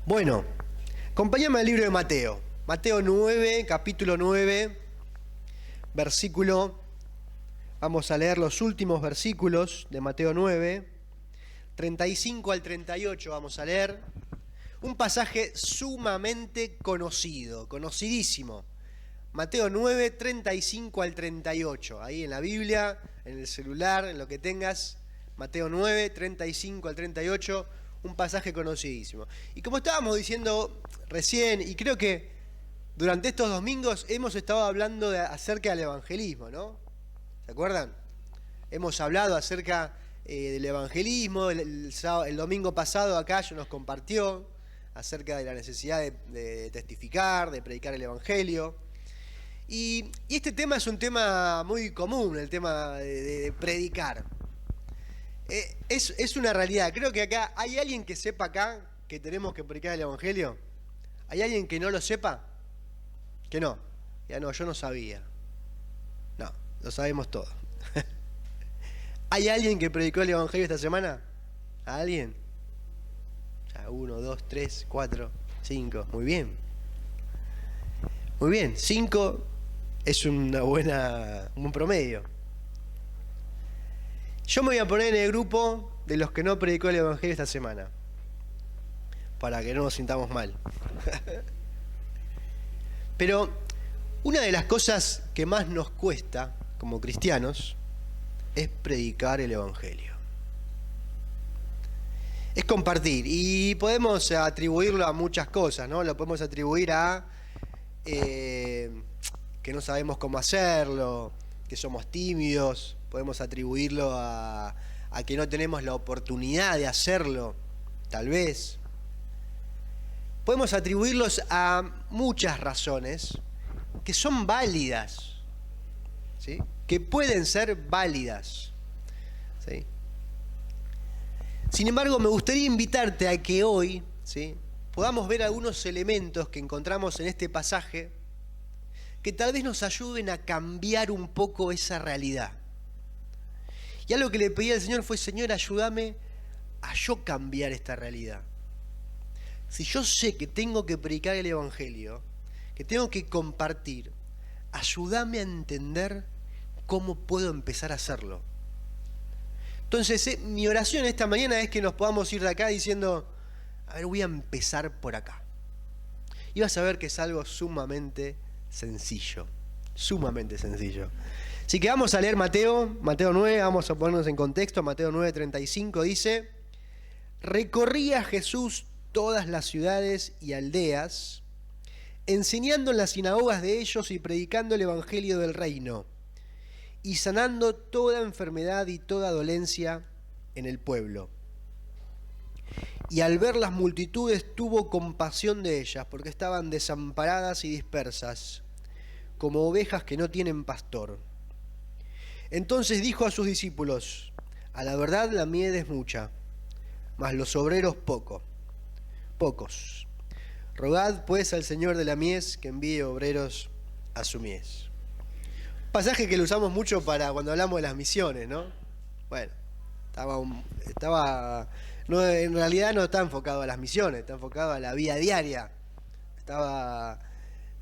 Bueno, acompáñame al libro de Mateo. Mateo 9, capítulo 9, versículo. Vamos a leer los últimos versículos de Mateo 9, 35 al 38 vamos a leer. Un pasaje sumamente conocido, conocidísimo. Mateo 9, 35 al 38. Ahí en la Biblia, en el celular, en lo que tengas. Mateo 9, 35 al 38. Un pasaje conocidísimo. Y como estábamos diciendo recién, y creo que durante estos domingos hemos estado hablando acerca del evangelismo, ¿no? ¿Se acuerdan? Hemos hablado acerca del evangelismo. El domingo pasado acá yo nos compartió acerca de la necesidad de testificar, de predicar el evangelio. Y este tema es un tema muy común, el tema de predicar. Es una realidad. Creo que acá, ¿hay alguien que sepa acá que tenemos que predicar el evangelio? ¿Hay alguien que no lo sepa? Que no. Ya no, yo no sabía. No, lo sabemos todos. ¿Hay alguien que predicó el evangelio esta semana? ¿A alguien? Ya, 1, 2, 3, 4, 5. Muy bien. Muy bien. 5 es un buen promedio. Yo me voy a poner en el grupo de los que no predicó el evangelio esta semana, para que no nos sintamos mal. Pero una de las cosas que más nos cuesta como cristianos es predicar el evangelio. Es compartir, y podemos atribuirlo a muchas cosas, ¿no? Lo podemos atribuir a que no sabemos cómo hacerlo, que somos tímidos. Podemos atribuirlo a que no tenemos la oportunidad de hacerlo, tal vez. Podemos atribuirlos a muchas razones que son válidas, ¿sí? Que pueden ser válidas, ¿sí? Sin embargo, me gustaría invitarte a que hoy, ¿sí?, podamos ver algunos elementos que encontramos en este pasaje que tal vez nos ayuden a cambiar un poco esa realidad. Y algo que le pedí al Señor fue: Señor, ayúdame a yo cambiar esta realidad. Si yo sé que tengo que predicar el evangelio, que tengo que compartir, ayúdame a entender cómo puedo empezar a hacerlo. Entonces, mi oración esta mañana es que nos podamos ir de acá diciendo: a ver, voy a empezar por acá. Y vas a ver que es algo sumamente sencillo. Sumamente sencillo. Así que vamos a leer Mateo 9, vamos a ponernos en contexto. Mateo 9, 35 dice: recorría Jesús todas las ciudades y aldeas, enseñando en las sinagogas de ellos y predicando el evangelio del reino, y sanando toda enfermedad y toda dolencia en el pueblo. Y al ver las multitudes tuvo compasión de ellas, porque estaban desamparadas y dispersas, como ovejas que no tienen pastor. Entonces dijo a sus discípulos: a la verdad la mied es mucha, mas los obreros pocos. Rogad pues al Señor de la mies que envíe obreros a su mies. Pasaje que lo usamos mucho para cuando hablamos de las misiones, ¿no? Bueno, no, en realidad no está enfocado a las misiones, está enfocado a la vida diaria.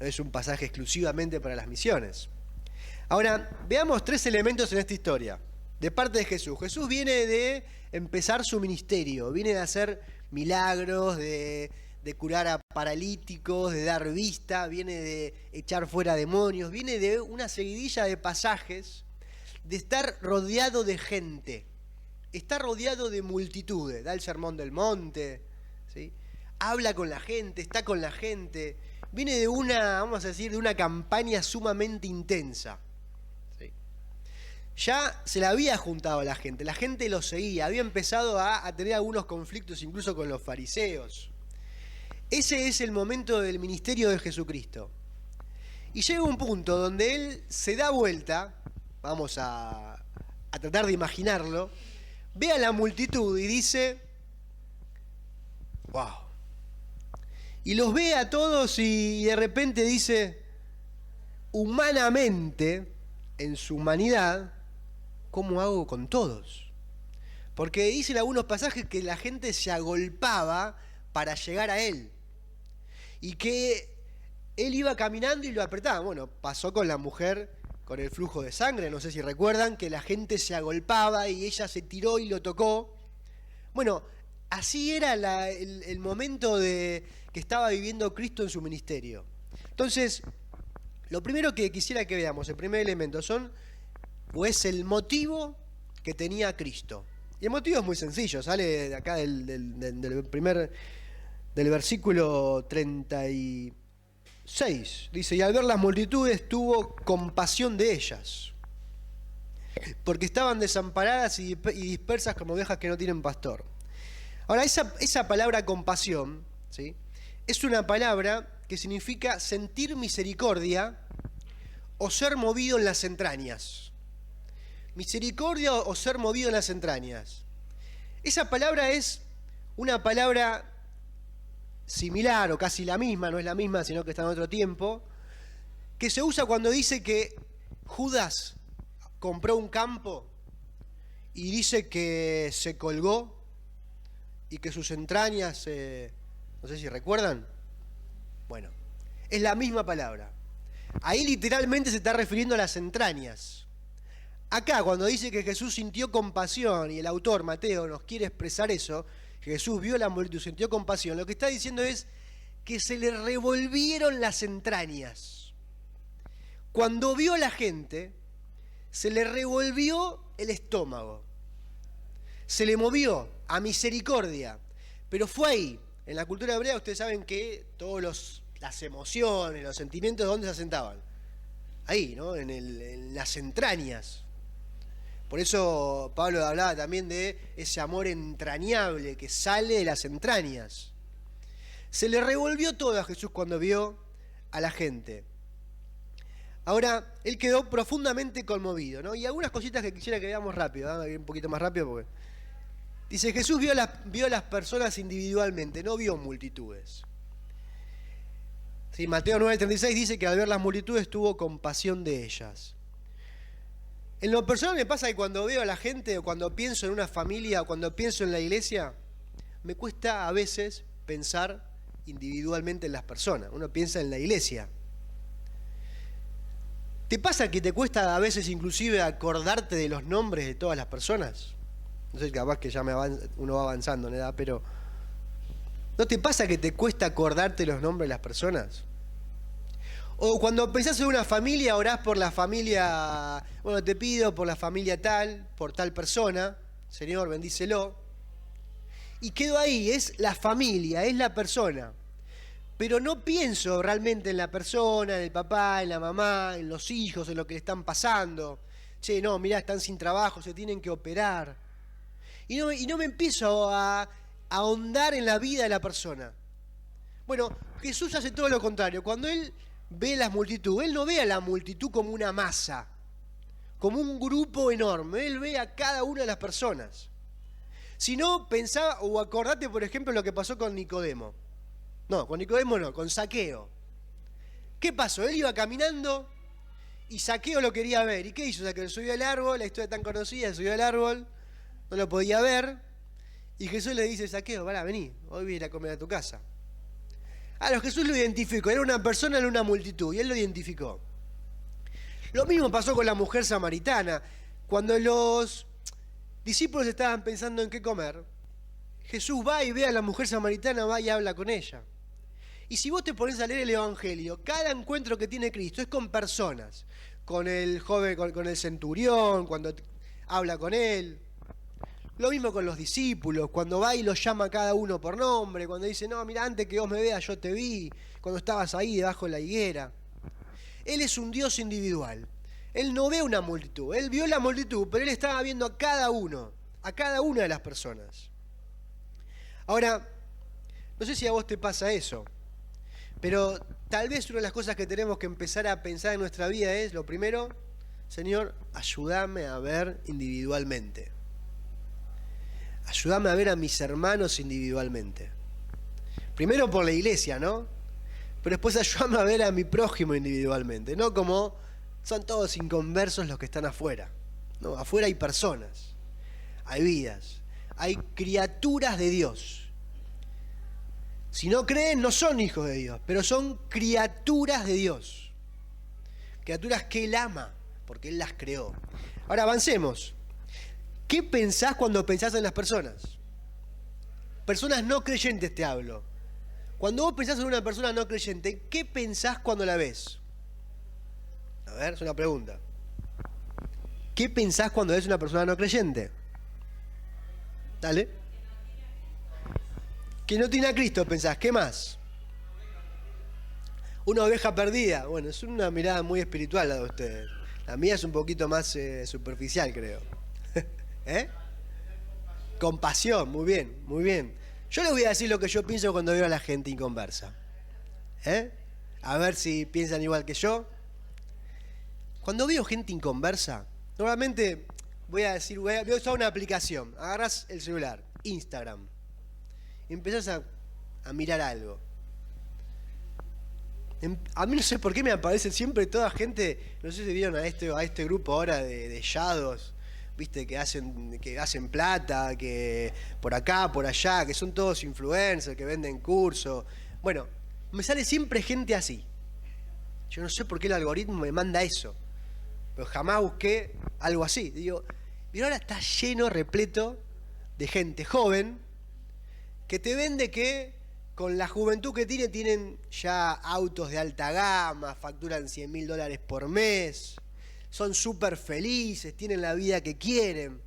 Es un pasaje exclusivamente para las misiones. Ahora, veamos 3 elementos en esta historia, de parte de Jesús. Jesús viene de empezar su ministerio, viene de hacer milagros, de curar a paralíticos, de dar vista, viene de echar fuera demonios, viene de una seguidilla de pasajes, de estar rodeado de gente, está rodeado de multitudes, da el sermón del monte, ¿sí? Habla con la gente, está con la gente, viene de vamos a decir, de una campaña sumamente intensa. Ya se la había juntado a la gente lo seguía, había empezado a tener algunos conflictos incluso con los fariseos. Ese es el momento del ministerio de Jesucristo. Y llega un punto donde Él se da vuelta, vamos a tratar de imaginarlo, ve a la multitud y dice: ¡wow! Y los ve a todos y de repente dice: humanamente, en su humanidad, ¿cómo hago con todos? Porque dicen algunos pasajes que la gente se agolpaba para llegar a él. Y que él iba caminando y lo apretaban. Bueno, pasó con la mujer con el flujo de sangre, no sé si recuerdan, que la gente se agolpaba y ella se tiró y lo tocó. Bueno, así era el momento que estaba viviendo Cristo en su ministerio. Entonces, lo primero que quisiera que veamos, el primer elemento, es el motivo que tenía Cristo. Y el motivo es muy sencillo, sale de acá del versículo 36. Dice, y al ver las multitudes tuvo compasión de ellas, porque estaban desamparadas y dispersas como ovejas que no tienen pastor. Ahora, esa palabra compasión, ¿sí?, es una palabra que significa sentir misericordia o ser movido en las entrañas. Misericordia o ser movido en las entrañas. Esa palabra es una palabra similar o casi la misma, no es la misma, sino que está en otro tiempo, que se usa cuando dice que Judas compró un campo y dice que se colgó y que sus entrañas, no sé si recuerdan. Bueno, es la misma palabra. Ahí literalmente se está refiriendo a las entrañas. Acá, cuando dice que Jesús sintió compasión, y el autor, Mateo, nos quiere expresar eso, Jesús vio la multitud, sintió compasión, lo que está diciendo es que se le revolvieron las entrañas. Cuando vio a la gente, se le revolvió el estómago. Se le movió a misericordia. Pero fue ahí. En la cultura hebrea ustedes saben que todas las emociones, los sentimientos, ¿dónde se asentaban? Ahí, ¿no? En las entrañas. Por eso Pablo hablaba también de ese amor entrañable que sale de las entrañas. Se le revolvió todo a Jesús cuando vio a la gente. Ahora, él quedó profundamente conmovido, ¿no? Y algunas cositas que quisiera que veamos rápido, ¿no? Un poquito más rápido porque... Dice, Jesús vio a las personas individualmente, no vio multitudes. Sí, Mateo 9:36 dice que al ver las multitudes tuvo compasión de ellas. En lo personal me pasa que cuando veo a la gente, o cuando pienso en una familia, o cuando pienso en la iglesia, me cuesta a veces pensar individualmente en las personas. Uno piensa en la iglesia. ¿Te pasa que te cuesta a veces inclusive acordarte de los nombres de todas las personas? No sé, capaz que ya uno va avanzando en edad, pero ¿no te pasa que te cuesta acordarte los nombres de las personas? O cuando pensás en una familia, orás por la familia, bueno, te pido por la familia tal, por tal persona, Señor, bendícelo. Y quedo ahí, es la familia, es la persona. Pero no pienso realmente en la persona, en el papá, en la mamá, en los hijos, en lo que le están pasando. Che, no, mirá, están sin trabajo, se tienen que operar. Y no me empiezo a ahondar en la vida de la persona. Bueno, Jesús hace todo lo contrario. Cuando Él ve las multitudes, Él no ve a la multitud como una masa, como un grupo enorme. Él ve a cada una de las personas. Si no, pensaba, o acordate, por ejemplo, lo que pasó con Nicodemo. No, con Nicodemo no, con Zaqueo. ¿Qué pasó? Él iba caminando y Zaqueo lo quería ver. ¿Y qué hizo Zaqueo? Subió al árbol, la historia tan conocida, subió al árbol, no lo podía ver. Y Jesús le dice, Zaqueo, pará, vení, hoy voy a ir a comer a tu casa. Jesús lo identificó, era una persona en una multitud, y él lo identificó. Lo mismo pasó con la mujer samaritana. Cuando los discípulos estaban pensando en qué comer, Jesús va y ve a la mujer samaritana, va y habla con ella. Y si vos te pones a leer el Evangelio, cada encuentro que tiene Cristo es con personas. Con el joven, con el centurión, cuando habla con él. Lo mismo con los discípulos, cuando va y los llama a cada uno por nombre, cuando dice, no, mira, antes que vos me veas yo te vi, cuando estabas ahí debajo de la higuera. Él es un Dios individual. Él no ve una multitud, él vio la multitud, pero él estaba viendo a cada uno, a cada una de las personas. Ahora, no sé si a vos te pasa eso, pero tal vez una de las cosas que tenemos que empezar a pensar en nuestra vida es, lo primero, Señor, ayúdame a ver individualmente. Ayúdame a ver a mis hermanos individualmente. Primero por la iglesia, ¿no? Pero después ayúdame a ver a mi prójimo individualmente. No como son todos inconversos los que están afuera. No, afuera hay personas, hay vidas, hay criaturas de Dios. Si no creen, no son hijos de Dios, pero son criaturas de Dios. Criaturas que Él ama, porque Él las creó. Ahora avancemos. ¿Qué pensás cuando pensás en las personas? Personas no creyentes te hablo. Cuando vos pensás en una persona no creyente, ¿qué pensás cuando la ves? A ver, es una pregunta. ¿Qué pensás cuando ves una persona no creyente? Dale. Que no tiene a Cristo, pensás. ¿Qué más? Una oveja perdida. Bueno, es una mirada muy espiritual la de ustedes. La mía es un poquito más superficial, creo. ¿Eh? Compasión, muy bien, muy bien. Yo les voy a decir lo que yo pienso cuando veo a la gente inconversa. A ver si piensan igual que yo. Cuando veo gente inconversa, normalmente voy a usar una aplicación. Agarrás el celular, Instagram, y empezás a mirar algo. A mí no sé por qué me aparece siempre toda gente, no sé si vieron a este grupo ahora de Shadows, viste, que hacen plata, que por acá, por allá, que son todos influencers, que venden cursos. Bueno, me sale siempre gente así. Yo no sé por qué el algoritmo me manda eso, pero jamás busqué algo así. Digo, pero ahora está lleno, repleto de gente joven que te vende que con la juventud que tienen ya autos de alta gama, facturan $100.000 por mes, son súper felices, tienen la vida que quieren.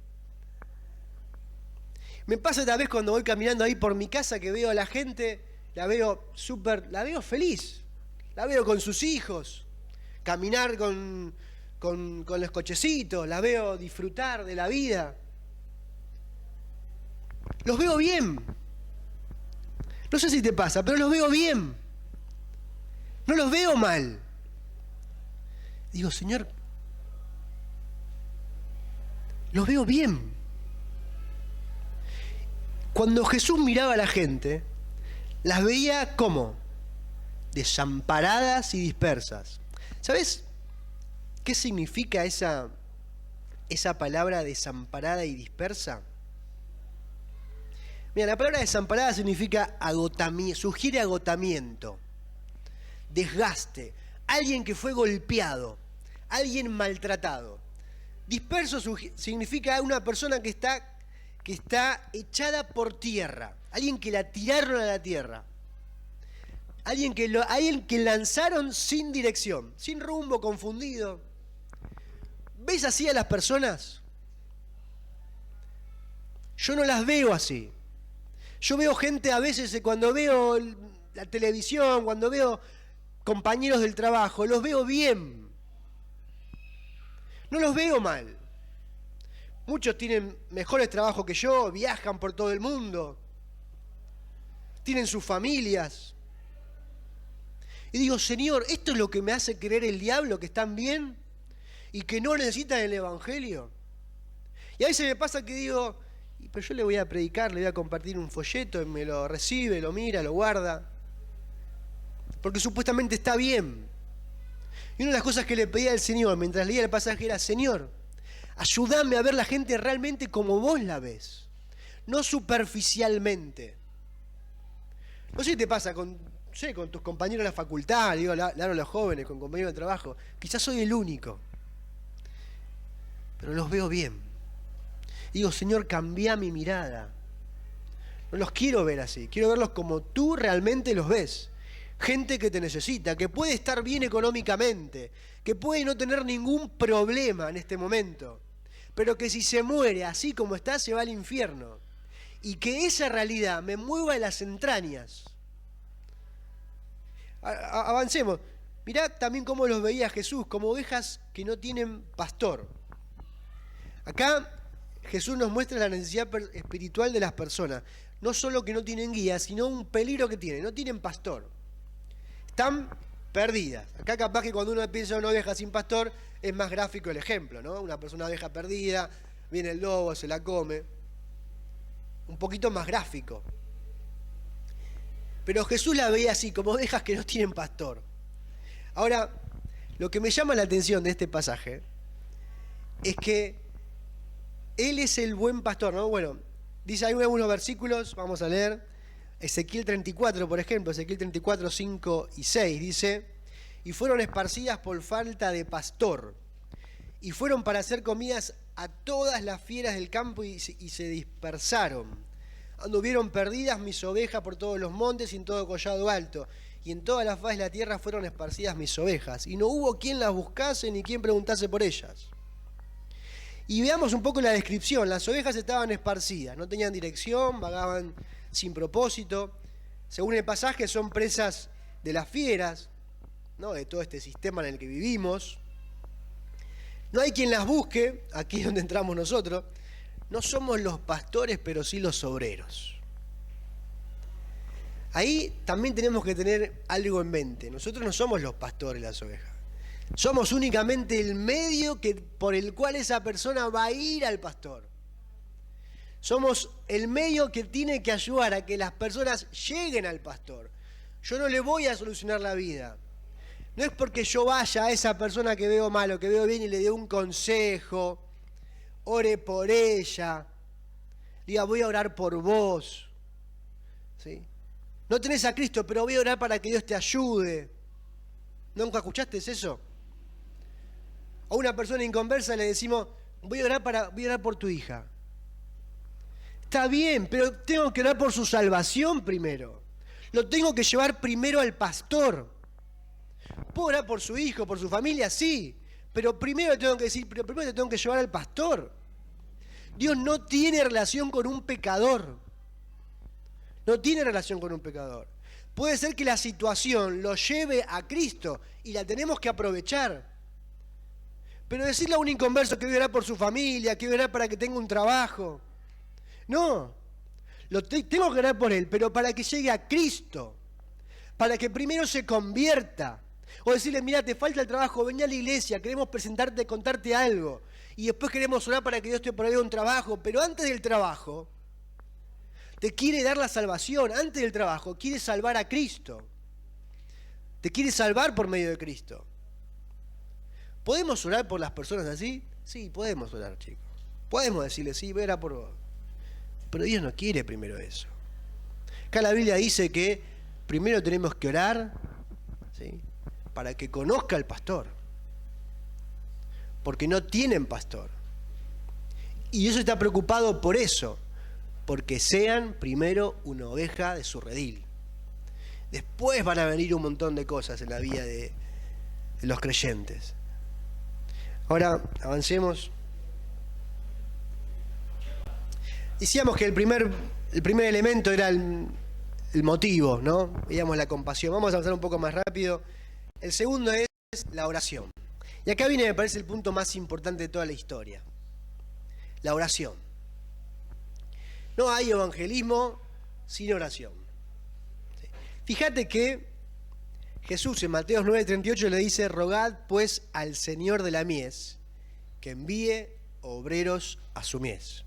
Me pasa tal vez cuando voy caminando ahí por mi casa que veo a la gente, la veo feliz, la veo con sus hijos, caminar con los cochecitos, la veo disfrutar de la vida. Los veo bien. No sé si te pasa, pero los veo bien. No los veo mal. Digo, Señor, los veo bien. Cuando Jesús miraba a la gente, las veía como desamparadas y dispersas. ¿Sabes qué significa esa palabra desamparada y dispersa? Mira, la palabra desamparada significa agotamiento, sugiere agotamiento, desgaste, alguien que fue golpeado, alguien maltratado. Disperso significa una persona que está echada por tierra, alguien que la tiraron a la tierra, alguien que lanzaron sin dirección, sin rumbo, confundido. ¿Ves así a las personas? Yo no las veo así. Yo veo gente a veces, cuando veo la televisión, cuando veo compañeros del trabajo, los veo bien. No los veo mal. Muchos tienen mejores trabajos que yo, viajan por todo el mundo, tienen sus familias. Y digo, Señor, ¿esto es lo que me hace creer el diablo, que están bien y que no necesitan el Evangelio? Y a veces me pasa que digo, pero yo le voy a predicar, le voy a compartir un folleto, y me lo recibe, lo mira, lo guarda, porque supuestamente está bien. Y una de las cosas que le pedía al Señor mientras leía el pasaje era, Señor, ayúdame a ver la gente realmente como vos la ves, no superficialmente. No sé si te pasa con tus compañeros de la facultad, digo, le hablo a los jóvenes, con compañeros de trabajo, quizás soy el único, pero los veo bien. Digo, Señor, cambia mi mirada. No los quiero ver así, quiero verlos como tú realmente los ves. Gente que te necesita, que puede estar bien económicamente, que puede no tener ningún problema en este momento, pero que si se muere así como está, se va al infierno. Y que esa realidad me mueva en las entrañas. Avancemos. Mirá también cómo los veía Jesús, como ovejas que no tienen pastor. Acá Jesús nos muestra la necesidad espiritual de las personas. No solo que no tienen guía, sino un peligro que tienen. No tienen pastor. Están perdidas. Acá capaz que cuando uno piensa en una oveja sin pastor, es más gráfico el ejemplo, ¿no? Una oveja perdida, viene el lobo, se la come. Un poquito más gráfico. Pero Jesús la veía así, como ovejas que no tienen pastor. Ahora, lo que me llama la atención de este pasaje es que Él es el buen pastor, ¿no? Bueno, dice, hay algunos versículos, vamos a leer. Ezequiel 34, por ejemplo, Ezequiel 34, 5 y 6, dice: y fueron esparcidas por falta de pastor, y fueron para hacer comidas a todas las fieras del campo y se dispersaron. Anduvieron perdidas mis ovejas por todos los montes y en todo collado alto, y en toda la faz de la tierra fueron esparcidas mis ovejas, y no hubo quien las buscase ni quien preguntase por ellas. Y veamos un poco la descripción. Las ovejas estaban esparcidas, no tenían dirección, vagaban sin propósito. Según el pasaje, son presas de las fieras, ¿no?, de todo este sistema en el que vivimos. No hay quien las busque, aquí es donde entramos nosotros. No somos los pastores, pero sí los obreros. Ahí también tenemos que tener algo en mente. Nosotros no somos los pastores, las ovejas. Somos únicamente el medio por el cual esa persona va a ir al pastor. Somos el medio que tiene que ayudar a que las personas lleguen al pastor. Yo no le voy a solucionar la vida. No es porque yo vaya a esa persona que veo mal o que veo bien y le dé un consejo, ore por ella, diga, voy a orar por vos, ¿sí? No tenés a Cristo, pero voy a orar para que Dios te ayude. ¿Nunca escuchaste eso? A una persona inconversa le decimos, voy a orar por tu hija. Está bien, pero tengo que orar por su salvación primero. Lo tengo que llevar primero al pastor. ¿Puedo orar por su hijo, por su familia? Sí, pero primero le tengo que decir, pero primero te tengo que llevar al pastor. Dios no tiene relación con un pecador. No tiene relación con un pecador. Puede ser que la situación lo lleve a Cristo y la tenemos que aprovechar. Pero decirle a un inconverso que voy a orar por su familia, que voy a orar para que tenga un trabajo. No, tengo que orar por él, pero para que llegue a Cristo. Para que primero se convierta. O decirle, mira, te falta el trabajo, ven a la iglesia, queremos presentarte, contarte algo. Y después queremos orar para que Dios te provea un trabajo. Pero antes del trabajo, te quiere dar la salvación. Antes del trabajo, quiere salvar a Cristo. Te quiere salvar por medio de Cristo. ¿Podemos orar por las personas así? Sí, podemos orar, chicos. Podemos decirle, sí, voy a orar por vos. Pero Dios no quiere primero eso. Acá la Biblia dice que primero tenemos que orar, ¿sí?, para que conozca al pastor. Porque no tienen pastor. Y Dios está preocupado por eso. Porque sean primero una oveja de su redil. Después van a venir un montón de cosas en la vida de los creyentes. Ahora, avancemos. Decíamos que el primer elemento era el motivo, ¿no? Veíamos la compasión. Vamos a avanzar un poco más rápido. El segundo es la oración. Y acá viene, me parece, el punto más importante de toda la historia. La oración. No hay evangelismo sin oración. Fíjate que Jesús en Mateo 9:38 le dice, rogad pues al Señor de la mies que envíe obreros a su mies.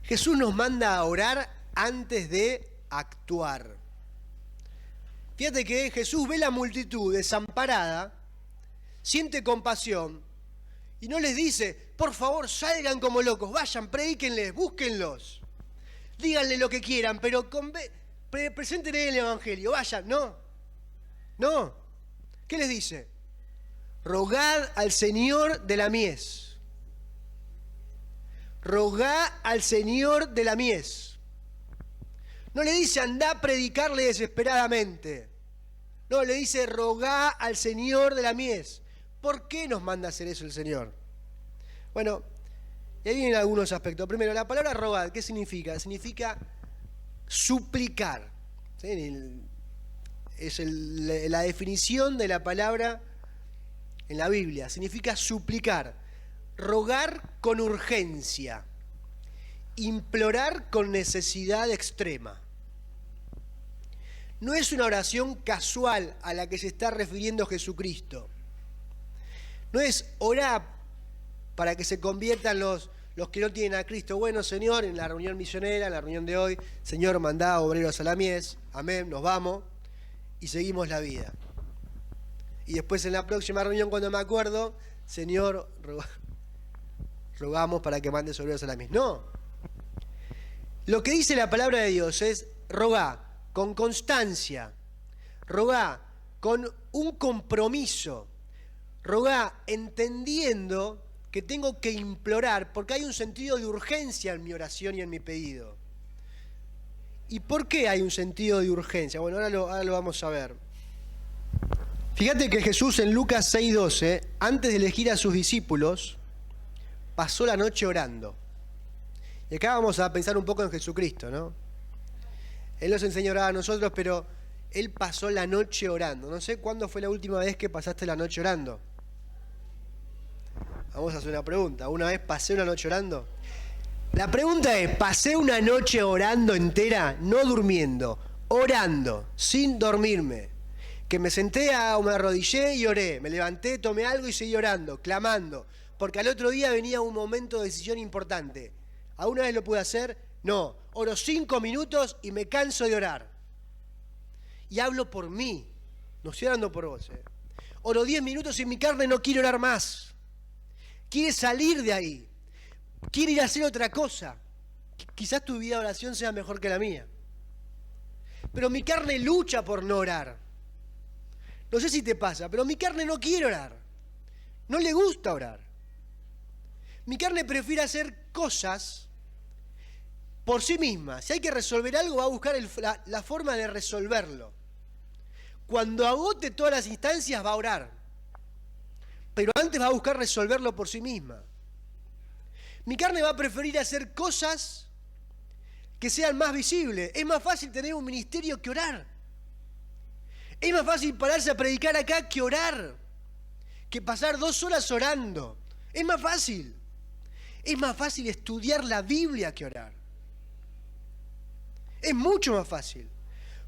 Jesús nos manda a orar antes de actuar. Fíjate que Jesús ve la multitud desamparada, siente compasión y no les dice, por favor salgan como locos, vayan, predíquenles, búsquenlos, díganle lo que quieran, pero preséntenle el evangelio, vayan. No. ¿Qué les dice? Rogad al Señor de la mies. Rogad al Señor de la mies. No le dice andá a predicarle desesperadamente. No, le dice rogá al Señor de la mies. ¿Por qué nos manda a hacer eso el Señor? Bueno, y ahí vienen algunos aspectos. Primero, la palabra rogad, ¿qué significa? Significa suplicar. ¿Sí? Es la definición de la palabra en la Biblia. Significa suplicar. Rogar con urgencia. Implorar con necesidad extrema. No es una oración casual a la que se está refiriendo Jesucristo. No es orar para que se conviertan los que no tienen a Cristo. Bueno, Señor, en la reunión misionera, en la reunión de hoy, Señor, mandá obreros a la mies, amén, nos vamos y seguimos la vida. Y después en la próxima reunión, cuando me acuerdo, Señor, rogamos para que mandes obreros a la mies. No. Lo que dice la palabra de Dios es, rogá con constancia, rogá con un compromiso, rogá entendiendo que tengo que implorar, porque hay un sentido de urgencia en mi oración y en mi pedido. ¿Y por qué hay un sentido de urgencia? Bueno, ahora lo vamos a ver. Fíjate que Jesús en Lucas 6:12, antes de elegir a sus discípulos, pasó la noche orando. Y acá vamos a pensar un poco en Jesucristo, ¿no? Él nos enseñó a orar a nosotros, pero Él pasó la noche orando. No sé cuándo fue la última vez que pasaste la noche orando. Vamos a hacer una pregunta. ¿Una vez pasé una noche orando? La pregunta es, ¿pasé una noche orando entera? No durmiendo, orando, sin dormirme. Que me senté o me arrodillé y oré. Me levanté, tomé algo y seguí orando, clamando. Porque al otro día venía un momento de decisión importante. ¿Alguna vez lo pude hacer? No. Oro 5 minutos y me canso de orar. Y hablo por mí. No estoy orando por vos. Oro 10 minutos y mi carne no quiere orar más. Quiere salir de ahí. Quiere ir a hacer otra cosa. Quizás tu vida de oración sea mejor que la mía. Pero mi carne lucha por no orar. No sé si te pasa, pero mi carne no quiere orar. No le gusta orar. Mi carne prefiere hacer cosas por sí misma. Si hay que resolver algo, va a buscar la forma de resolverlo. Cuando agote todas las instancias, va a orar. Pero antes va a buscar resolverlo por sí misma. Mi carne va a preferir hacer cosas que sean más visibles. Es más fácil tener un ministerio que orar. Es más fácil pararse a predicar acá que orar. Que pasar 2 horas orando. Es más fácil. Es más fácil estudiar la Biblia que orar. Es mucho más fácil.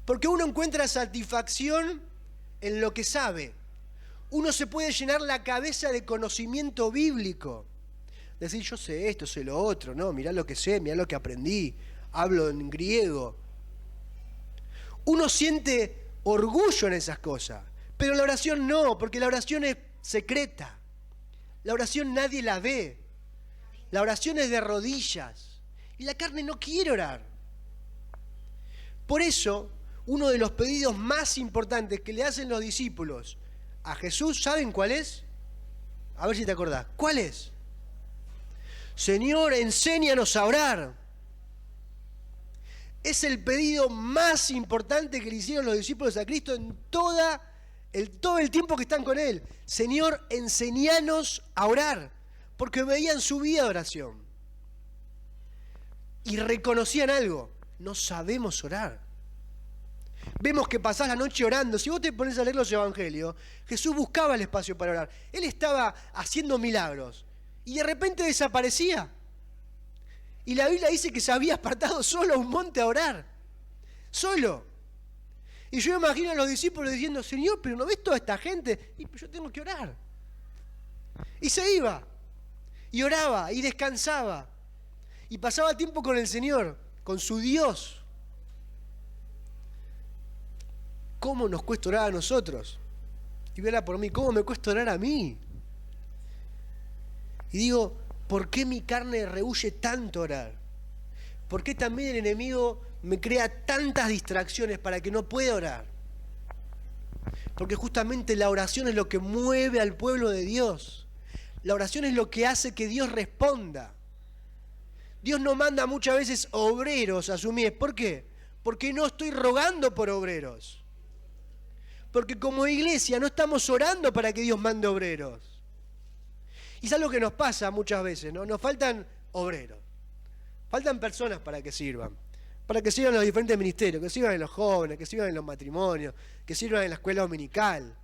Porque uno encuentra satisfacción en lo que sabe. Uno se puede llenar la cabeza de conocimiento bíblico. Decir, yo sé esto, sé lo otro, no, mirá lo que sé, mirá lo que aprendí, hablo en griego. Uno siente orgullo en esas cosas, pero la oración no, porque la oración es secreta. La oración nadie la ve. La oración es de rodillas. Y la carne no quiere orar. Por eso, uno de los pedidos más importantes que le hacen los discípulos a Jesús, ¿saben cuál es? A ver si te acordás. ¿Cuál es? Señor, enséñanos a orar. Es el pedido más importante que le hicieron los discípulos a Cristo en todo el tiempo que están con Él. Señor, enséñanos a orar. Porque veían su vida de oración. Y reconocían algo. No sabemos orar. Vemos que pasás la noche orando. Si vos te pones a leer los evangelios, Jesús buscaba el espacio para orar. Él estaba haciendo milagros. Y de repente desaparecía. Y la Biblia dice que se había apartado solo a un monte a orar. Solo. Y yo me imagino a los discípulos diciendo, Señor, pero ¿no ves toda esta gente? Y yo tengo que orar. Y se iba. Y oraba. Y descansaba. Y pasaba tiempo con el Señor. Con su Dios. ¿Cómo nos cuesta orar a nosotros? Y verá por mí, ¿cómo me cuesta orar a mí? Y digo, ¿por qué mi carne rehúye tanto orar? ¿Por qué también el enemigo me crea tantas distracciones para que no pueda orar? Porque justamente la oración es lo que mueve al pueblo de Dios. La oración es lo que hace que Dios responda. Dios no manda muchas veces obreros a su mies. ¿Por qué? Porque no estoy rogando por obreros. Porque como iglesia no estamos orando para que Dios mande obreros. Y es algo que nos pasa muchas veces, ¿no? Nos faltan obreros. Faltan personas para que sirvan. Para que sirvan en los diferentes ministerios, que sirvan en los jóvenes, que sirvan en los matrimonios, que sirvan en la escuela dominical.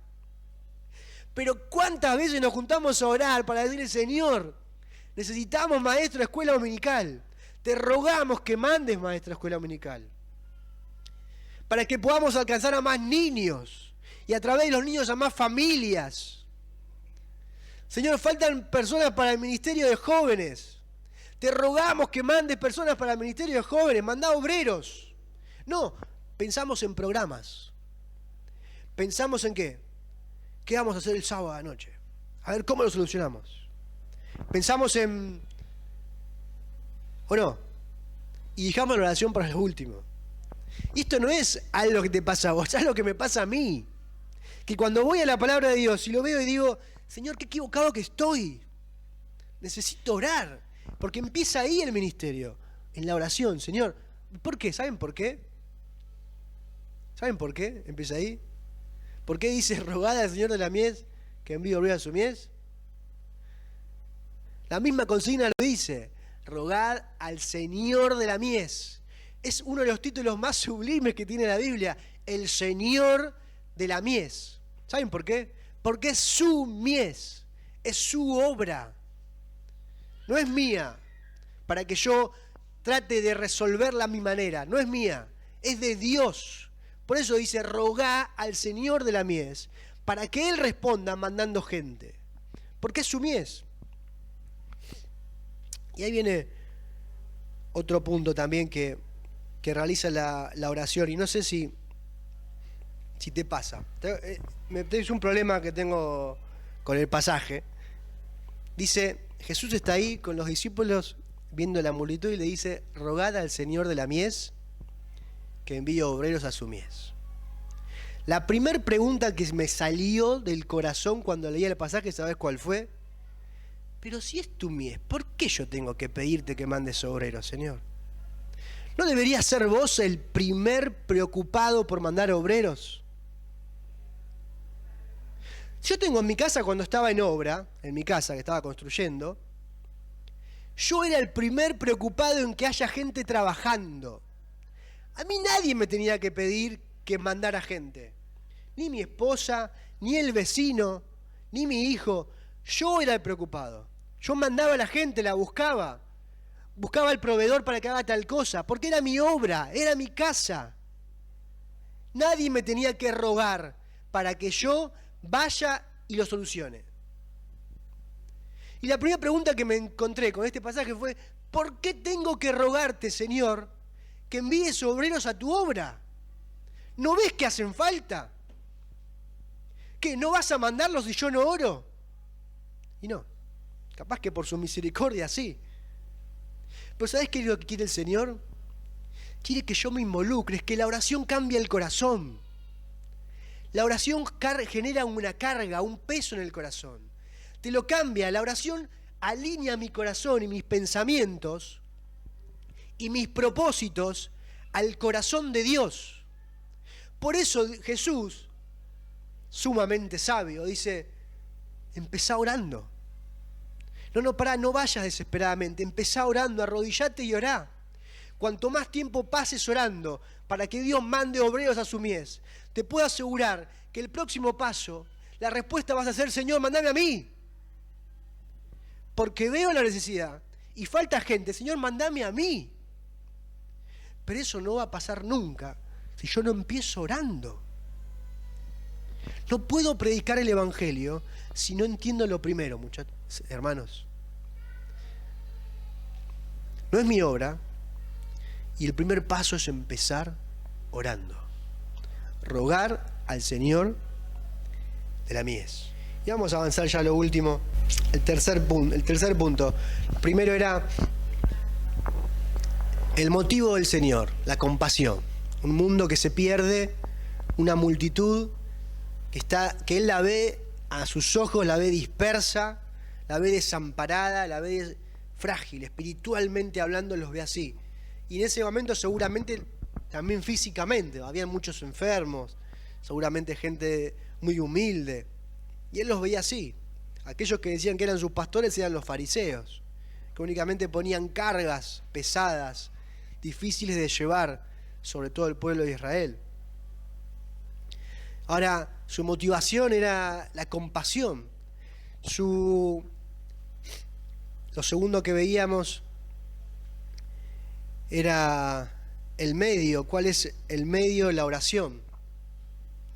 Pero ¿cuántas veces nos juntamos a orar para decirle, Señor, necesitamos maestro de escuela dominical? Te rogamos que mandes maestro de escuela dominical. Para que podamos alcanzar a más niños. Y a través de los niños a más familias. Señor, faltan personas para el ministerio de jóvenes. Te rogamos que mandes personas para el ministerio de jóvenes. Mandá obreros. No, pensamos en programas. Pensamos en qué. ¿Qué vamos a hacer el sábado de noche? A ver cómo lo solucionamos. Pensamos en... ¿O no? Y dejamos la oración para lo último. Y esto no es algo que te pasa a vos, es algo que me pasa a mí. Que cuando voy a la palabra de Dios y lo veo y digo, Señor, qué equivocado que estoy. Necesito orar. Porque empieza ahí el ministerio, en la oración, Señor. ¿Por qué? ¿Saben por qué? ¿Saben por qué empieza ahí? ¿Por qué dice rogad al Señor de la mies que envíe obreros a su mies? La misma consigna lo dice, rogad al Señor de la mies. Es uno de los títulos más sublimes que tiene la Biblia, el Señor de la mies. ¿Saben por qué? Porque es su mies, es su obra. No es mía, para que yo trate de resolverla a mi manera. No es mía, es de Dios. Por eso dice, rogá al Señor de la mies, para que Él responda mandando gente. Porque es su mies. Y ahí viene otro punto también que realiza la oración. Y no sé si te pasa. Es un problema que tengo con el pasaje. Dice, Jesús está ahí con los discípulos viendo la multitud y le dice, rogad al Señor de la mies que envíe obreros a su mies. La primera pregunta que me salió del corazón cuando leía el pasaje, ¿sabes cuál fue? Pero si es tu mies, ¿por qué yo tengo que pedirte que mandes obreros, Señor? ¿No deberías ser vos el primer preocupado por mandar obreros? Yo tengo en mi casa, cuando estaba en obra, en mi casa que estaba construyendo, yo era el primer preocupado en que haya gente trabajando. A mí nadie me tenía que pedir que mandara gente. Ni mi esposa, ni el vecino, ni mi hijo. Yo era el preocupado. Yo mandaba a la gente, la buscaba. Buscaba al proveedor para que haga tal cosa, porque era mi obra, era mi casa. Nadie me tenía que rogar para que yo vaya y lo solucione. Y la primera pregunta que me encontré con este pasaje fue, ¿por qué tengo que rogarte, Señor, que envíes obreros a tu obra? ¿No ves que hacen falta? ¿Qué, no vas a mandarlos si yo no oro? Y no, capaz que por su misericordia sí. Pero ¿sabes qué es lo que quiere el Señor? Quiere que yo me involucre, es que la oración cambia el corazón. La oración genera una carga, un peso en el corazón. Te lo cambia, la oración alinea mi corazón y mis pensamientos y mis propósitos al corazón de Dios. Por eso Jesús, sumamente sabio, dice, empezá orando. No vayas desesperadamente, empezá orando, arrodillate y orá. Cuanto más tiempo pases orando para que Dios mande obreros a su mies, te puedo asegurar que el próximo paso, la respuesta vas a ser, Señor, mandame a mí. Porque veo la necesidad y falta gente, Señor, mandame a mí. Pero eso no va a pasar nunca si yo no empiezo orando. No puedo predicar el Evangelio si no entiendo lo primero, muchachos, hermanos. No es mi obra y el primer paso es empezar orando. Rogar al Señor de la mies. Y vamos a avanzar ya a lo último, el tercer punto. Primero era el motivo del Señor, la compasión. Un mundo que se pierde, una multitud que Él la ve a sus ojos, la ve dispersa, la ve desamparada, la ve frágil, espiritualmente hablando los ve así. Y en ese momento seguramente también físicamente, había muchos enfermos, seguramente gente muy humilde. Y Él los veía así. Aquellos que decían que eran sus pastores eran los fariseos, que únicamente ponían cargas pesadas, difíciles de llevar, sobre todo el pueblo de Israel. Ahora, su motivación era la compasión. Lo segundo que veíamos era el medio. ¿Cuál es el medio de la oración?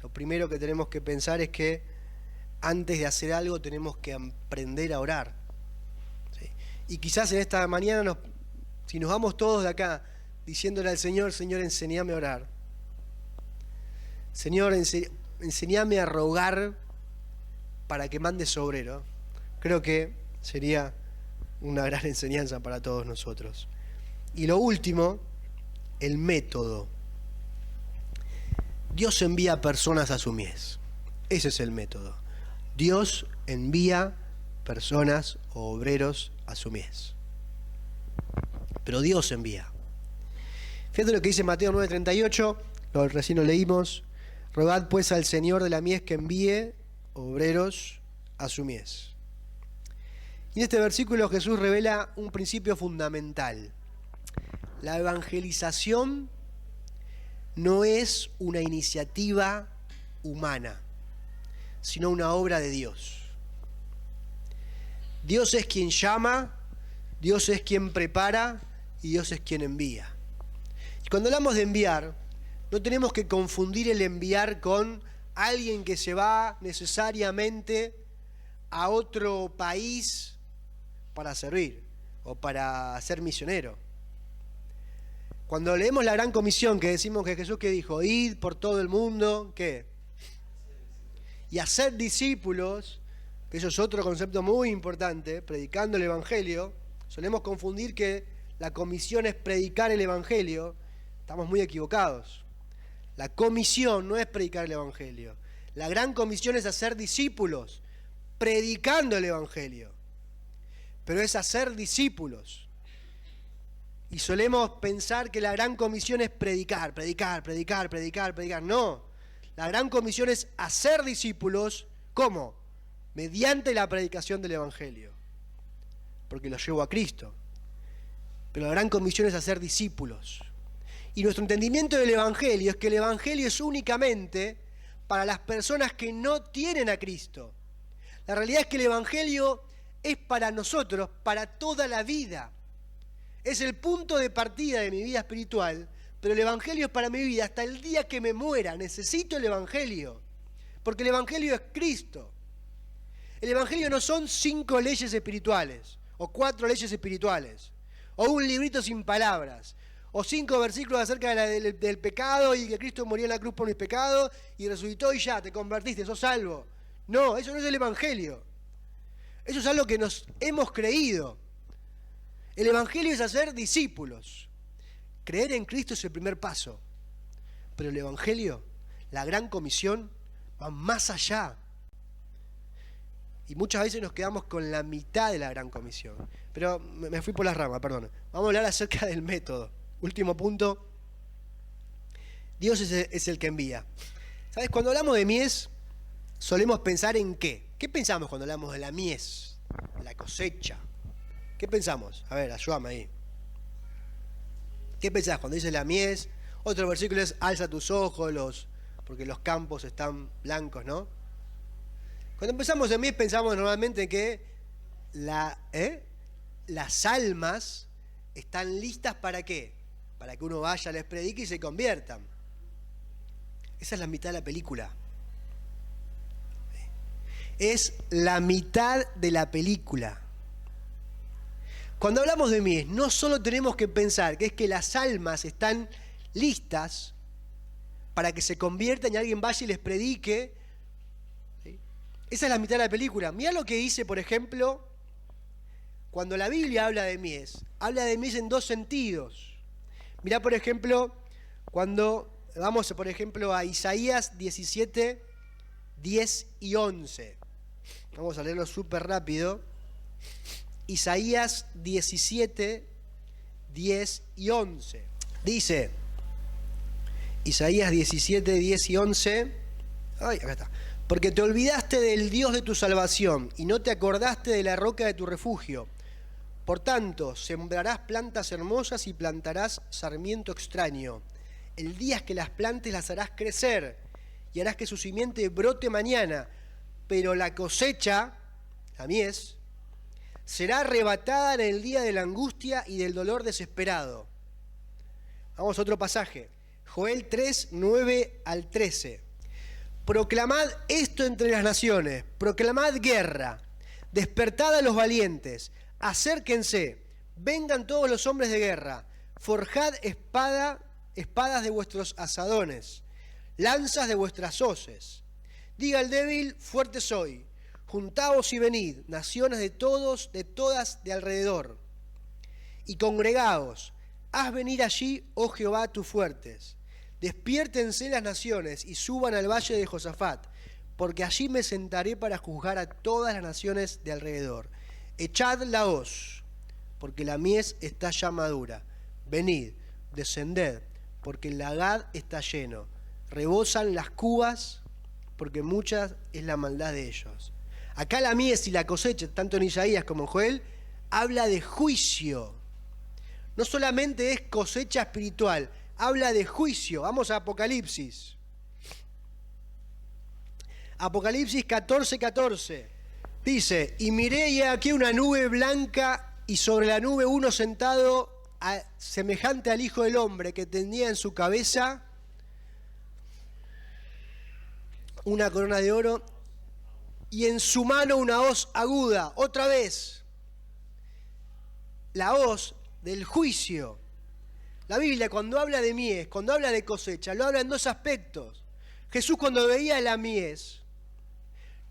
Lo primero que tenemos que pensar es que antes de hacer algo tenemos que aprender a orar. ¿Sí? Y quizás en esta mañana, si nos vamos todos de acá diciéndole al Señor, Señor, enséñame a orar. Señor, enséñame a rogar para que mandes obrero. Creo que sería una gran enseñanza para todos nosotros. Y lo último, el método. Dios envía personas a su mies. Ese es el método. Dios envía personas o obreros a su mies. Pero Dios envía. Fíjate lo que dice Mateo 9:38, recién lo leímos. Rogad pues al Señor de la mies que envíe obreros a su mies. Y en este versículo Jesús revela un principio fundamental. La evangelización no es una iniciativa humana, sino una obra de Dios. Dios es quien llama, Dios es quien prepara y Dios es quien envía. Y cuando hablamos de enviar, no tenemos que confundir el enviar con alguien que se va necesariamente a otro país para servir o para ser misionero. Cuando leemos la Gran Comisión, que decimos que Jesús que dijo, id por todo el mundo, ¿qué? Y hacer discípulos, que eso es otro concepto muy importante, predicando el Evangelio. Solemos confundir que la comisión es predicar el Evangelio. Estamos muy equivocados. La comisión no es predicar el Evangelio. La Gran Comisión es hacer discípulos, predicando el Evangelio. Pero es hacer discípulos. Y solemos pensar que la Gran Comisión es predicar. No. La Gran Comisión es hacer discípulos. ¿Cómo? Mediante la predicación del Evangelio. Porque los llevo a Cristo. Pero la Gran Comisión es hacer discípulos. Y nuestro entendimiento del Evangelio es que el Evangelio es únicamente para las personas que no tienen a Cristo. La realidad es que el Evangelio es para nosotros, para toda la vida. Es el punto de partida de mi vida espiritual, pero el Evangelio es para mi vida hasta el día que me muera. Necesito el Evangelio, porque el Evangelio es Cristo. El Evangelio no son 5 leyes espirituales, o 4 leyes espirituales, o un librito sin palabras, o 5 versículos acerca del pecado y que Cristo murió en la cruz por mis pecados y resucitó y ya, te convertiste, sos salvo. No, eso no es el Evangelio. Eso es algo que nos hemos creído. El Evangelio es hacer discípulos. Creer en Cristo es el primer paso. Pero el Evangelio, la Gran Comisión, va más allá. Y muchas veces nos quedamos con la mitad de la Gran Comisión. Pero me fui por las ramas, perdón. Vamos a hablar acerca del método. Último punto. Dios es el que envía. ¿Sabes? Cuando hablamos de mies, solemos pensar en qué. ¿Qué pensamos cuando hablamos de la mies? La cosecha. ¿Qué pensamos? A ver, ayúdame ahí. ¿Qué pensás cuando dice la mies? Otro versículo es, alza tus ojos, porque los campos están blancos, ¿no? Cuando empezamos en mies pensamos normalmente que las almas están listas ¿para qué? Para que uno vaya, les predique y se conviertan. Esa es la mitad de la película. Es la mitad de la película. Cuando hablamos de mies, no solo tenemos que pensar que es que las almas están listas para que se conviertan y alguien vaya y les predique. ¿Sí? Esa es la mitad de la película. Mirá lo que dice, por ejemplo, cuando la Biblia habla de mies en 2 sentidos. Mirá, por ejemplo, cuando vamos, por ejemplo, a Isaías 17, 10 y 11. Vamos a leerlo súper rápido. Isaías 17, 10 y 11. Dice, Isaías 17, 10 y 11. Ay, acá está. Porque te olvidaste del Dios de tu salvación y no te acordaste de la roca de tu refugio. Por tanto, sembrarás plantas hermosas y plantarás sarmiento extraño. El día que las plantes las harás crecer y harás que su simiente brote mañana. Pero la cosecha, la mies, será arrebatada en el día de la angustia y del dolor desesperado. Vamos a otro pasaje. Joel 3, 9 al 13. Proclamad esto entre las naciones, proclamad guerra, despertad a los valientes, acérquense, vengan todos los hombres de guerra, forjad espadas de vuestros asadones, lanzas de vuestras hoces. Diga el débil, fuerte soy. Juntaos y venid, naciones de todos, de todas de alrededor, y congregaos, haz venir allí, oh Jehová, tus fuertes. Despiértense las naciones y suban al valle de Josafat, porque allí me sentaré para juzgar a todas las naciones de alrededor. Echad la hoz, porque la mies está ya madura. Venid, descended, porque el lagar está lleno. Rebosan las cubas, porque mucha es la maldad de ellos. Acá la mies y la cosecha, tanto en Isaías como en Joel, habla de juicio. No solamente es cosecha espiritual, habla de juicio. Vamos a Apocalipsis. Apocalipsis 14:14. Dice: y miré y aquí una nube blanca, y sobre la nube uno sentado semejante al Hijo del Hombre, que tenía en su cabeza una corona de oro y en su mano una hoz aguda. Otra vez, la hoz del juicio. La Biblia, cuando habla de mies, cuando habla de cosecha, lo habla en dos aspectos. Jesús, cuando veía la mies,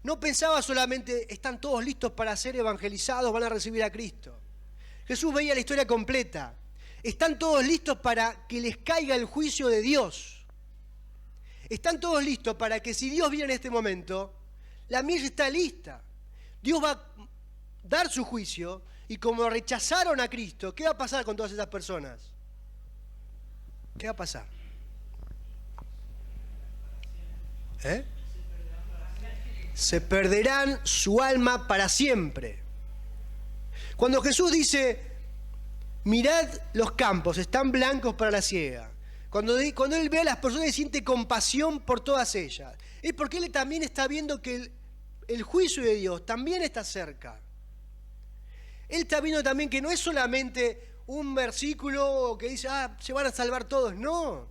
no pensaba solamente, están todos listos para ser evangelizados, van a recibir a Cristo. Jesús veía la historia completa. Están todos listos para que les caiga el juicio de Dios. Están todos listos para que, si Dios viene en este momento, la mies está lista. Dios va a dar su juicio, y como rechazaron a Cristo, ¿qué va a pasar con todas esas personas? ¿Qué va a pasar? Se perderán su alma para siempre. Cuando Jesús dice: mirad los campos, están blancos para la siega. Cuando Él ve a las personas y siente compasión por todas ellas, es porque Él también está viendo que el juicio de Dios también está cerca. Él está viendo también que no es solamente un versículo que dice: se van a salvar todos. No.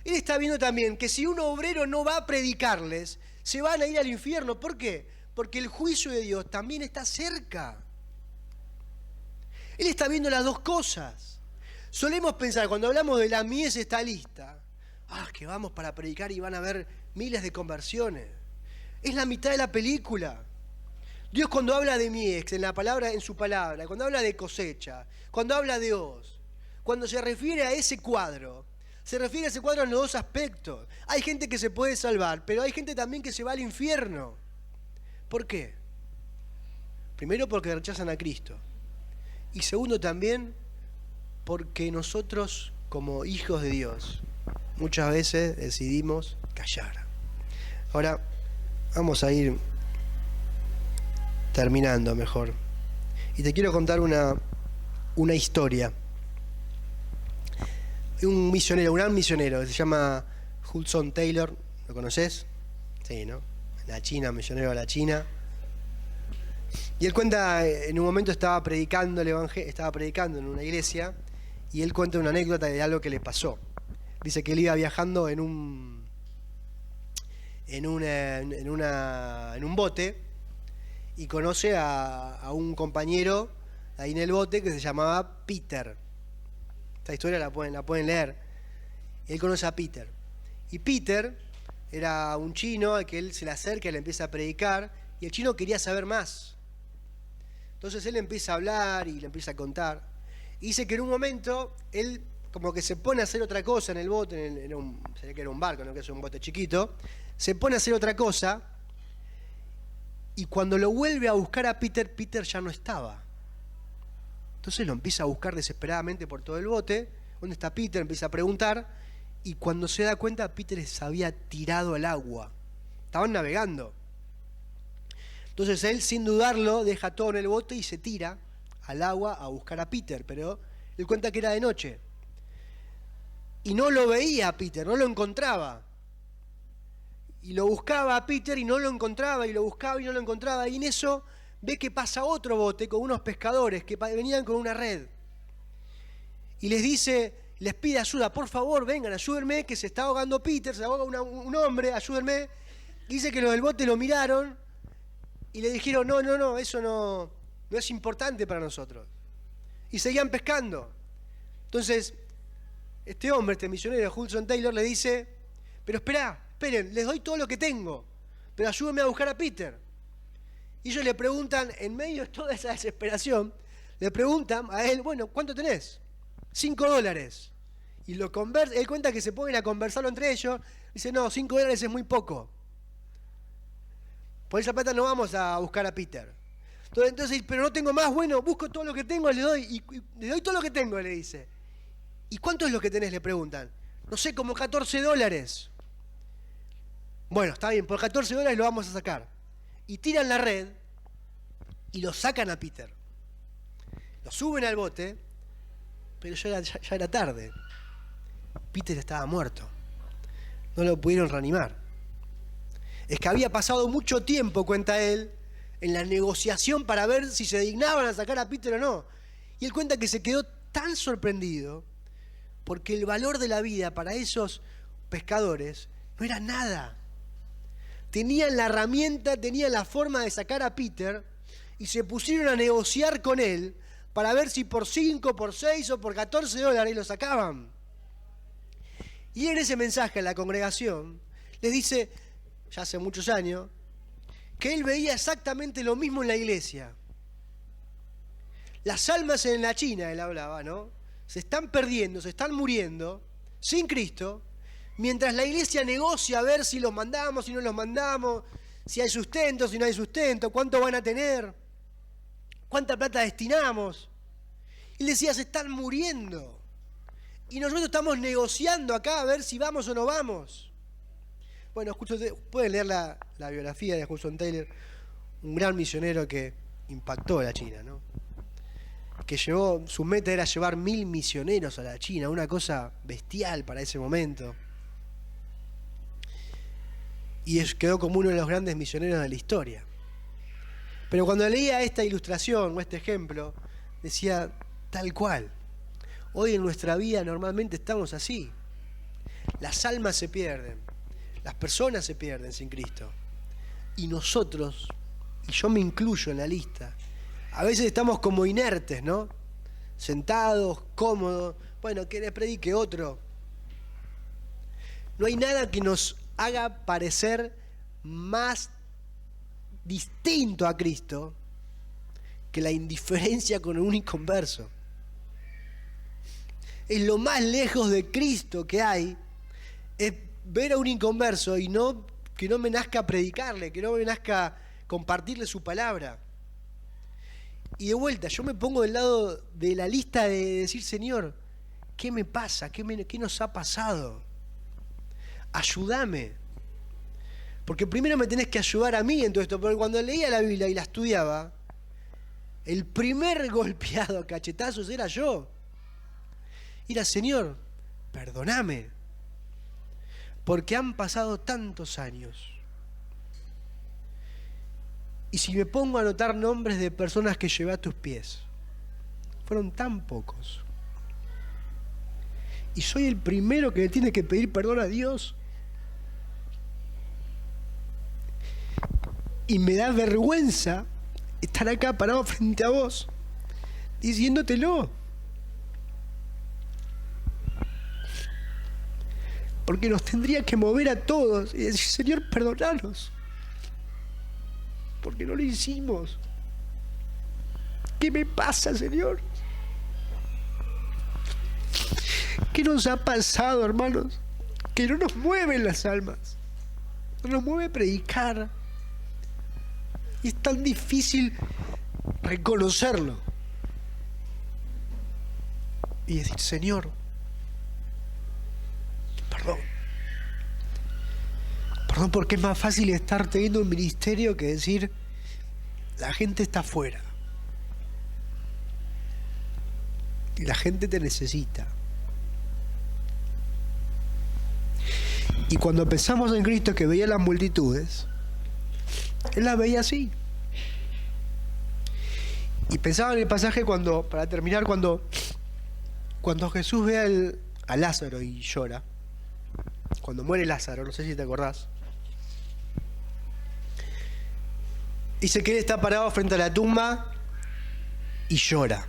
Él está viendo también que si un obrero no va a predicarles, se van a ir al infierno. ¿Por qué? Porque el juicio de Dios también está cerca. Él está viendo las dos cosas. Solemos pensar, cuando hablamos de la mies está lista, que vamos para predicar y van a haber miles de conversiones. Es la mitad de la película. Dios, cuando habla de mies, en su palabra, cuando habla de cosecha, cuando habla de hoz, cuando se refiere a ese cuadro, se refiere a ese cuadro en los dos aspectos. Hay gente que se puede salvar, pero hay gente también que se va al infierno. ¿Por qué? Primero, porque rechazan a Cristo. Y segundo, también porque nosotros, como hijos de Dios, muchas veces decidimos callar. Ahora, vamos a ir terminando mejor. Y te quiero contar una historia. Un gran misionero, que se llama Hudson Taylor. ¿Lo conoces? Sí, ¿no? La China, misionero a la China. Y él cuenta, en un momento estaba predicando en una iglesia, y él cuenta una anécdota de algo que le pasó. Dice que él iba viajando en un bote, y conoce a un compañero ahí en el bote que se llamaba Peter. Esta historia la pueden leer. Y él conoce a Peter. Y Peter era un chino al que él se le acerca y le empieza a predicar, y el chino quería saber más. Entonces él empieza a hablar y le empieza a contar. Y dice que en un momento él como que se pone a hacer otra cosa en el bote, sería que era un barco, no que es un bote chiquito, se pone a hacer otra cosa, y cuando lo vuelve a buscar a Peter, Peter ya no estaba. Entonces lo empieza a buscar desesperadamente por todo el bote. ¿Dónde está Peter? Empieza a preguntar, y cuando se da cuenta, Peter se había tirado al agua. Estaban navegando. Entonces él, sin dudarlo, deja todo en el bote y se tira al agua a buscar a Peter, pero él cuenta que era de noche. Y no lo veía a Peter, no lo encontraba. Y lo buscaba a Peter y no lo encontraba, y lo buscaba y no lo encontraba. Y en eso ve que pasa otro bote con unos pescadores que venían con una red. Y les pide ayuda: por favor, vengan, ayúdenme, que se está ahogando Peter, se ahoga un hombre, ayúdenme. Dice que los del bote lo miraron y le dijeron: no, eso no es importante para nosotros. Y seguían pescando. Entonces, este misionero, Hudson Taylor, le dice: pero esperen, les doy todo lo que tengo, pero ayúdenme a buscar a Peter. Y ellos le preguntan, en medio de toda esa desesperación, le preguntan a él: bueno, ¿cuánto tenés? $5. y lo conversa. Él cuenta que se ponen a conversarlo entre ellos. Dice, no, $5 es muy poco. Por esa plata no vamos a buscar a Peter. Entonces, pero no tengo más, bueno, busco todo lo que tengo, le doy, y le doy todo lo que tengo, le dice. ¿Y cuánto es lo que tenés?, le preguntan. No sé, como $14. Bueno, está bien, por $14 lo vamos a sacar. Y tiran la red y lo sacan a Peter. Lo suben al bote, pero ya era tarde. Peter estaba muerto. No lo pudieron reanimar. Es que había pasado mucho tiempo, cuenta él, en la negociación para ver si se dignaban a sacar a Peter o no. Y él cuenta que se quedó tan sorprendido porque el valor de la vida para esos pescadores no era nada. Tenían la herramienta, tenían la forma de sacar a Peter y se pusieron a negociar con él para ver si por 5, por 6 o por $14 lo sacaban. Y en ese mensaje a la congregación les dice, ya hace muchos años, que él veía exactamente lo mismo en la iglesia. Las almas en la China, él hablaba, ¿no?, se están perdiendo, se están muriendo sin Cristo, mientras la iglesia negocia a ver si los mandamos, si no los mandamos, si hay sustento, si no hay sustento, cuánto van a tener, cuánta plata destinamos. Y él decía, se están muriendo. Y nosotros estamos negociando acá a ver si vamos o no vamos. Bueno, pueden leer la biografía de Hudson Taylor, un gran misionero que impactó a la China, ¿no? Que su meta era llevar 1000 misioneros a la China, una cosa bestial para ese momento. Y quedó como uno de los grandes misioneros de la historia. Pero cuando leía esta ilustración o este ejemplo, decía, tal cual. Hoy en nuestra vida normalmente estamos así. Las almas se pierden, las personas se pierden sin Cristo. Y nosotros, y yo me incluyo en la lista, a veces estamos como inertes, ¿no? Sentados, cómodos. Bueno, que le predique otro. No hay nada que nos haga parecer más distinto a Cristo que la indiferencia con un inconverso. Es lo más lejos de Cristo que hay, es ver a un inconverso y que no me nazca predicarle, que no me nazca compartirle su palabra. Y de vuelta, yo me pongo del lado de la lista de decir, Señor, ¿qué me pasa? ¿Qué nos ha pasado? Ayúdame. Porque primero me tenés que ayudar a mí en todo esto, porque cuando leía la Biblia y la estudiaba, el primer golpeado a cachetazos era yo. Y era, Señor, perdóname, porque han pasado tantos años. Y si me pongo a anotar nombres de personas que llevé a tus pies, fueron tan pocos. Y soy el primero que le tiene que pedir perdón a Dios. Y me da vergüenza estar acá parado frente a vos, diciéndotelo. Porque nos tendría que mover a todos y decir, Señor, perdonanos. Porque no lo hicimos. ¿Qué me pasa, Señor? ¿Qué nos ha pasado, hermanos? Que no nos mueven las almas. No nos mueve predicar. Y es tan difícil reconocerlo. Y decir, Señor, perdón. Perdón, porque es más fácil estar teniendo un ministerio que decir, la gente está afuera. Y la gente te necesita. Y cuando pensamos en Cristo, que veía las multitudes, Él las veía así. Y pensaba en el pasaje para terminar, cuando Jesús ve a Lázaro y llora, cuando muere Lázaro, no sé si te acordás, dice que Él está parado frente a la tumba y llora.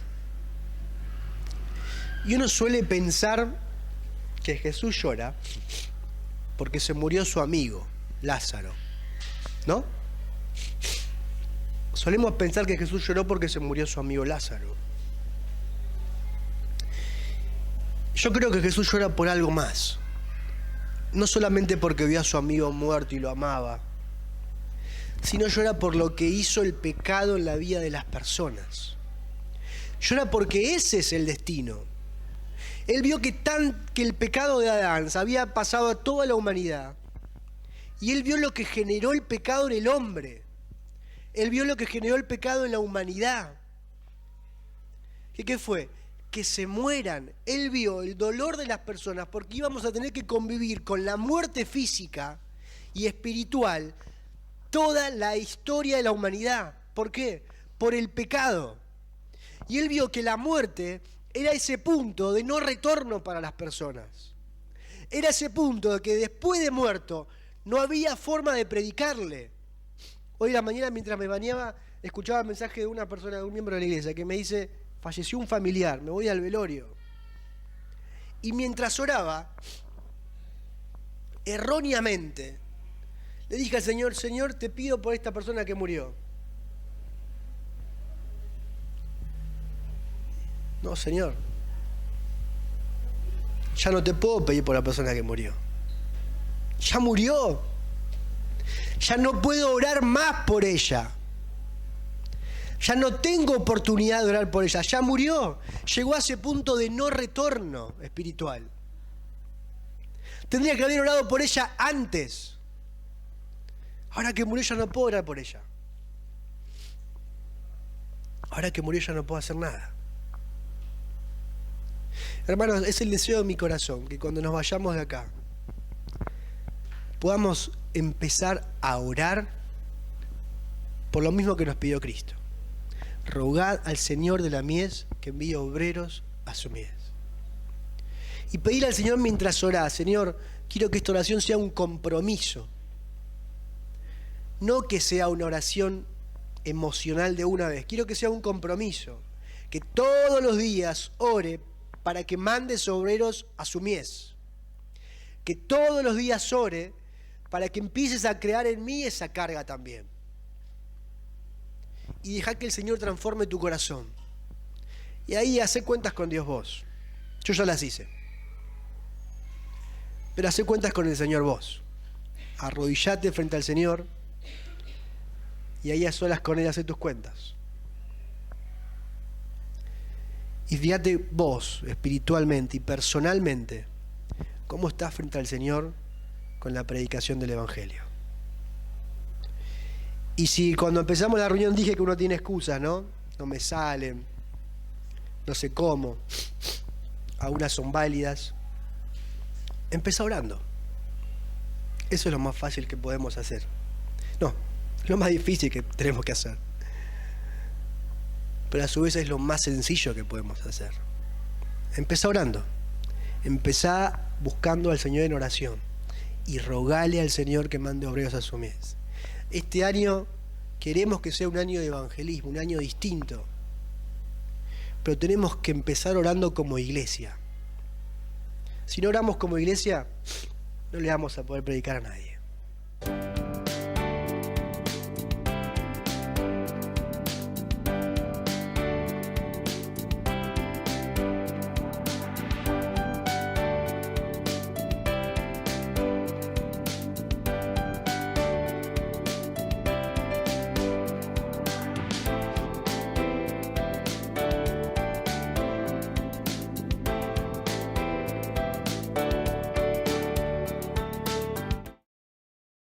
Y uno suele pensar que Jesús llora porque se murió su amigo, Lázaro, ¿no? Solemos pensar que Jesús lloró porque se murió su amigo Lázaro. Yo creo que Jesús llora por algo más. No solamente porque vio a su amigo muerto y lo amaba, sino llora por lo que hizo el pecado en la vida de las personas. Llora porque ese es el destino. Él vio que el pecado de Adán se había pasado a toda la humanidad. Y él vio lo que generó el pecado en el hombre. Él vio lo que generó el pecado en la humanidad. ¿Y qué fue? Que se mueran. Él vio el dolor de las personas porque íbamos a tener que convivir con la muerte física y espiritual toda la historia de la humanidad. ¿Por qué? Por el pecado. Y él vio que la muerte era ese punto de no retorno para las personas. Era ese punto de que después de muerto no había forma de predicarle. Hoy en la mañana, mientras me bañaba, escuchaba el mensaje de una persona, de un miembro de la iglesia, que me dice: falleció un familiar, me voy al velorio. Y mientras oraba, erróneamente, le dije al Señor: Señor, te pido por esta persona que murió. No, Señor, ya no te puedo pedir por la persona que murió. Ya murió. Ya no puedo orar más por ella. Ya no tengo oportunidad de orar por ella. Ya murió. Llegó a ese punto de no retorno espiritual. Tendría que haber orado por ella antes. Ahora que murió ya no puedo orar por ella. Ahora que murió ya no puedo hacer nada. Hermanos, es el deseo de mi corazón que cuando nos vayamos de acá podamos empezar a orar por lo mismo que nos pidió Cristo. Rogad al Señor de la mies que envíe obreros a su mies. Y pedir al Señor mientras orás: Señor, quiero que esta oración sea un compromiso. No que sea una oración emocional de una vez. Quiero que sea un compromiso. Que todos los días ore para que mandes obreros a su mies. Que todos los días ore para que empieces a crear en mí esa carga también. Y deja que el Señor transforme tu corazón. Y ahí hacé cuentas con Dios vos. Yo ya las hice. Pero hacé cuentas con el Señor vos. Arrodillate frente al Señor y ahí a solas con Él hacé tus cuentas. Y fíjate vos, espiritualmente y personalmente, cómo estás frente al Señor con la predicación del Evangelio. Y si cuando empezamos la reunión dije que uno tiene excusas, ¿no? No me salen, no sé cómo, algunas son válidas, empezá orando. Eso es lo más fácil que podemos hacer. No, lo más difícil que tenemos que hacer. Pero a su vez es lo más sencillo que podemos hacer. Empezá orando. Empezá buscando al Señor en oración. Y rogale al Señor que mande obreros a su mies. Este año queremos que sea un año de evangelismo, un año distinto. Pero tenemos que empezar orando como iglesia. Si no oramos como iglesia, no le vamos a poder predicar a nadie.